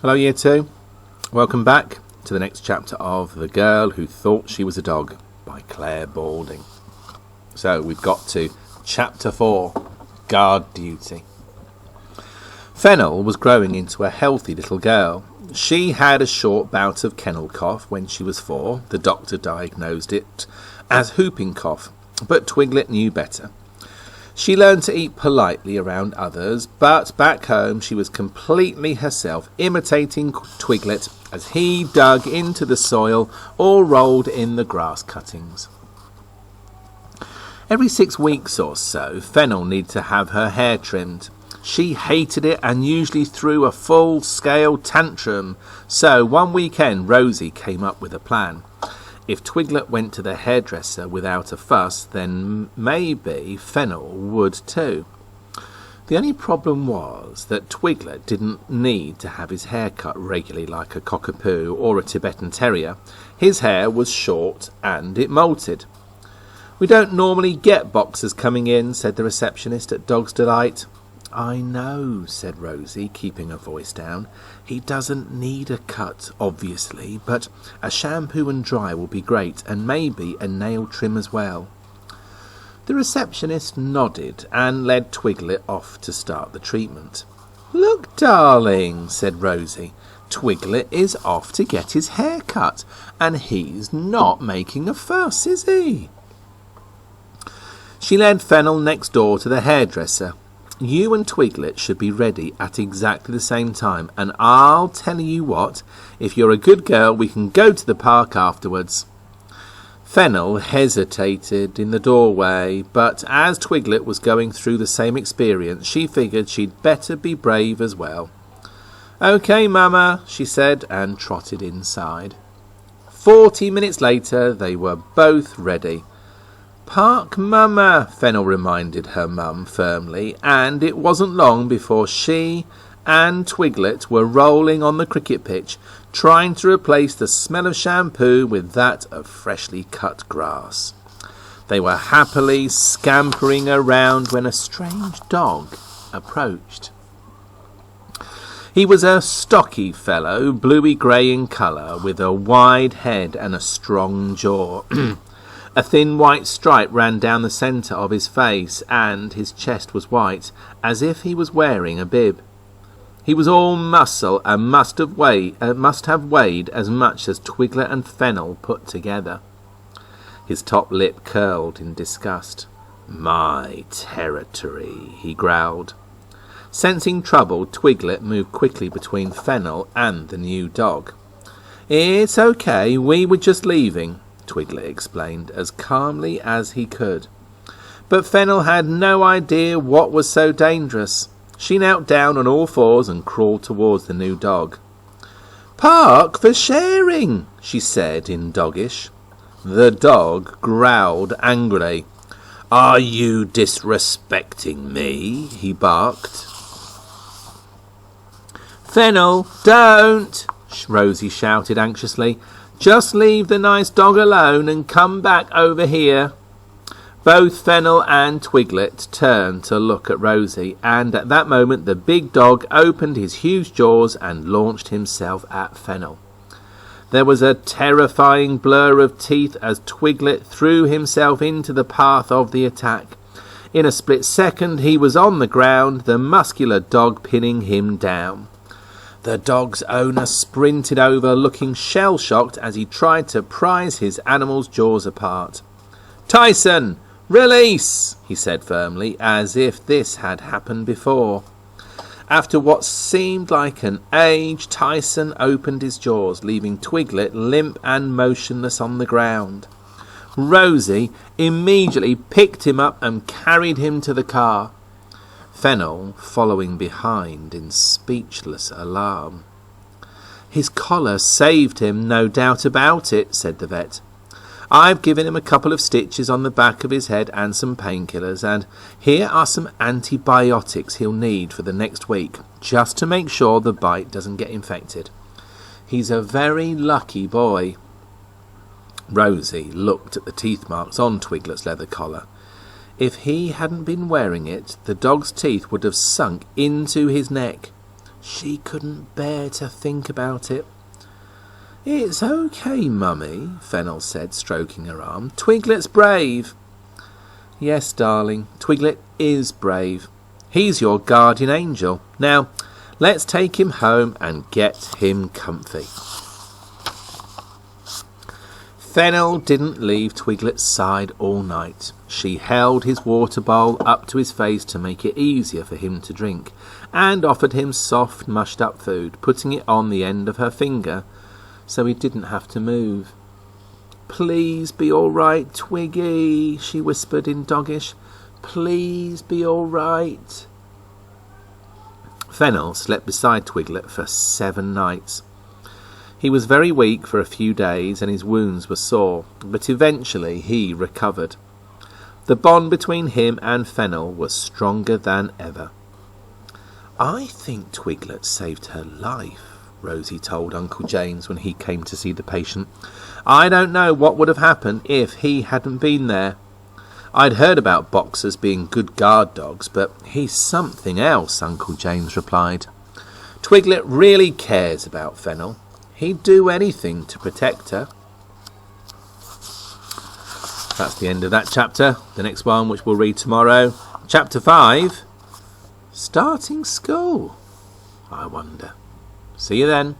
Hello Year 2, welcome back to the next chapter of The Girl Who Thought She Was a Dog by Claire Balding. So we've got to chapter 4, Guard Duty. Fennel was growing into a healthy little girl. She had a short bout of kennel cough when she was 4. The doctor diagnosed it as whooping cough, but Twiglet knew better. She learned to eat politely around others, but back home she was completely herself, imitating Twiglet as he dug into the soil or rolled in the grass cuttings. Every 6 weeks or so, Fennel needed to have her hair trimmed. She hated it and usually threw a full-scale tantrum, so one weekend Rosie came up with a plan. If Twiglet went to the hairdresser without a fuss, then maybe Fennel would too. The only problem was that Twiglet didn't need to have his hair cut regularly like a cockapoo or a Tibetan terrier. His hair was short and it moulted. "We don't normally get boxers coming in," said the receptionist at Dog's Delight. "I know," said Rosie, keeping her voice down. "He doesn't need a cut, obviously, but a shampoo and dry will be great, and maybe a nail trim as well." The receptionist nodded and led Twiglet off to start the treatment. "Look, darling," said Rosie, "Twiglet is off to get his hair cut, and he's not making a fuss, is he?" She led Fennel next door to the hairdresser. "You and Twiglet should be ready at exactly the same time, and I'll tell you what, if you're a good girl we can go to the park afterwards." Fennel hesitated in the doorway, but as Twiglet was going through the same experience, she figured she'd better be brave as well. "Okay, Mama," she said, and trotted inside. 40 minutes later they were both ready. "Park, Mama," Fennel reminded her mum firmly, and it wasn't long before she and Twiglet were rolling on the cricket pitch, trying to replace the smell of shampoo with that of freshly cut grass. They were happily scampering around when a strange dog approached. He was a stocky fellow, bluey-grey in colour, with a wide head and a strong jaw. A thin white stripe ran down the centre of his face, and his chest was white, as if he was wearing a bib. He was all muscle and must have weighed as much as Twiglet and Fennel put together. His top lip curled in disgust. "My territory," he growled. Sensing trouble, Twiglet moved quickly between Fennel and the new dog. "It's okay, we were just leaving," Twiglet explained as calmly as he could. But Fennel had no idea what was so dangerous. She knelt down on all fours and crawled towards the new dog. "Park for sharing," she said in doggish. The dog growled angrily. "Are you disrespecting me?" he barked. "Fennel, don't!" Rosie shouted anxiously. "Just leave the nice dog alone and come back over here." Both Fennel and Twiglet turned to look at Rosie, and at that moment the big dog opened his huge jaws and launched himself at Fennel. There was a terrifying blur of teeth as Twiglet threw himself into the path of the attack. In a split second he was on the ground, the muscular dog pinning him down. The dog's owner sprinted over, looking shell-shocked as he tried to prise his animal's jaws apart. "Tyson, release!" he said firmly, as if this had happened before. After what seemed like an age, Tyson opened his jaws, leaving Twiglet limp and motionless on the ground. Rosie immediately picked him up and carried him to the car. Fennel following behind in speechless alarm. "His collar saved him, no doubt about it," said the vet. "I've given him a couple of stitches on the back of his head and some painkillers, and here are some antibiotics he'll need for the next week, just to make sure the bite doesn't get infected. He's a very lucky boy." Rosie looked at the teeth marks on Twiglet's leather collar. If he hadn't been wearing it, the dog's teeth would have sunk into his neck. She couldn't bear to think about it. It's okay, Mummy, Fennel said, stroking her arm. Twiglet's brave. Yes, darling, Twiglet is brave. He's your guardian angel. Now, let's take him home and get him comfy. Fennel didn't leave Twiglet's side all night. She held his water bowl up to his face to make it easier for him to drink, and offered him soft, mushed-up food, putting it on the end of her finger so he didn't have to move. Please be all right, Twiggy, she whispered in doggish. Please be all right. Fennel slept beside Twiglet for 7 nights. He was very weak for a few days and his wounds were sore, but eventually he recovered. The bond between him and Fennel was stronger than ever. I think Twiglet saved her life, Rosie told Uncle James when he came to see the patient. I don't know what would have happened if he hadn't been there. I'd heard about boxers being good guard dogs, but he's something else, Uncle James replied. Twiglet really cares about Fennel. He'd do anything to protect her. That's the end of that chapter. The next one, which we'll read tomorrow, Chapter 5, Starting School. I wonder. See you then.